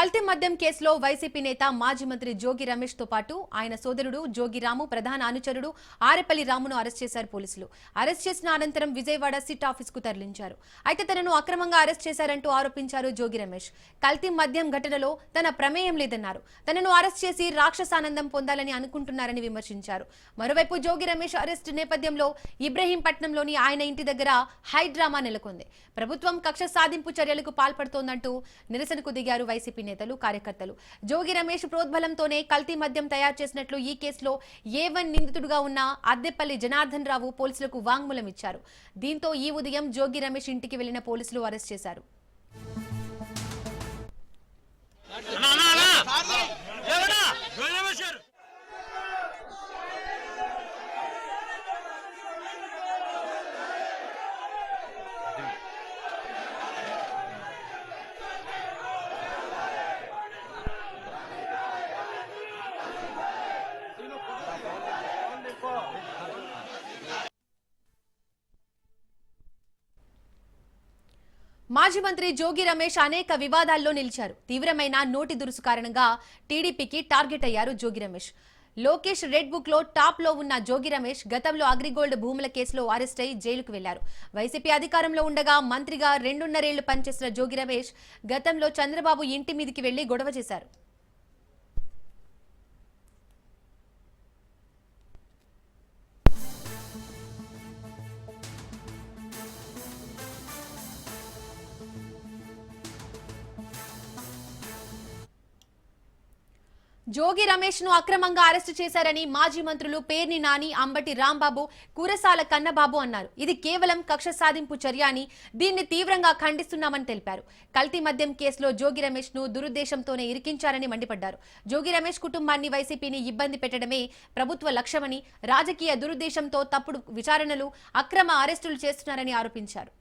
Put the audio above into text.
కల్తీ మద్యం కేసులో వైసీపీ నేత మాజీ మంత్రి జోగి రమేష్ తో పాటు ఆయన సోదరుడు జోగి రాము ప్రధాన అనుచరుడు ఆరెపల్లి రామును అరెస్ట్ చేశారు పోలీసులు. అరెస్ట్ చేసిన అనంతరం విజయవాడ సిట్ ఆఫీస్ కు తరలించారు. అయితే తనను అక్రమంగా అరెస్ట్ చేశారంటూ ఆరోపించారు జోగి రమేష్. కల్తీ మద్యం ఘటనలో తన ప్రమేయం లేదన్నారు. తనను అరెస్ట్ చేసి రాక్షసానందం పొందాలని అనుకుంటున్నారని విమర్శించారు. మరోవైపు జోగి రమేష్ అరెస్ట్ నేపథ్యంలో ఇబ్రహీంపట్నంలోని ఆయన ఇంటి దగ్గర హై డ్రామా నెలకొంది. ప్రభుత్వం కక్ష సాధింపు చర్యలకు పాల్పడుతోందంటూ నిరసనకు దిగారు వైసీపీ నేతలు కార్యకర్తలు. జోగి రమేష్ ప్రోద్బలంతోనే కల్తీ మద్యం తయారు చేసినట్లు ఈ కేసులో A1 నిందితుడిగా ఉన్న అద్దెపల్లి జనార్దన్ రావు పోలీసులకు వాంగ్మూలం ఇచ్చారు. దీంతో ఈ ఉదయం జోగి రమేష్ ఇంటికి వెళ్లిన పోలీసులు అరెస్ట్ చేశారు. మాజీ మంత్రి జోగి రమేష్ అనేక వివాదాల్లో నిలిచారు. తీవ్రమైన నోటి దురుసు కారణంగా టీడీపీకి టార్గెట్ అయ్యారు జోగి రమేష్. లోకేష్ రెడ్ బుక్ లో టాప్ లో ఉన్న జోగి రమేష్ గతంలో అగ్రిగోల్డ్ భూముల కేసులో అరెస్ట్ అయి జైలుకు వెళ్లారు. వైసీపీ అధికారంలో ఉండగా మంత్రిగా 2.5 ఏళ్లు పనిచేసిన జోగి రమేష్ గతంలో చంద్రబాబు ఇంటి మీదికి వెళ్లి గొడవ చేశారు. జోగి రమేష్ ను అక్రమంగా అరెస్టు చేశారని మాజీ మంత్రులు పేర్ని నాని, అంబటి రాంబాబు, కురసాల కన్నబాబు అన్నారు. ఇది కేవలం కక్ష సాధింపు చర్య అని, దీన్ని తీవ్రంగా ఖండిస్తున్నామని తెలిపారు. కల్తీ మద్యం కేసులో జోగి రమేష్ ను దురుద్దేశంతోనే ఇరికించారని మండిపడ్డారు. జోగి రమేష్ కుటుంబాన్ని, వైసీపీని ఇబ్బంది పెట్టడమే ప్రభుత్వ లక్ష్యమని, రాజకీయ దురుద్దేశంతో తప్పుడు విచారణలు, అక్రమ అరెస్టులు చేస్తున్నారని ఆరోపించారు.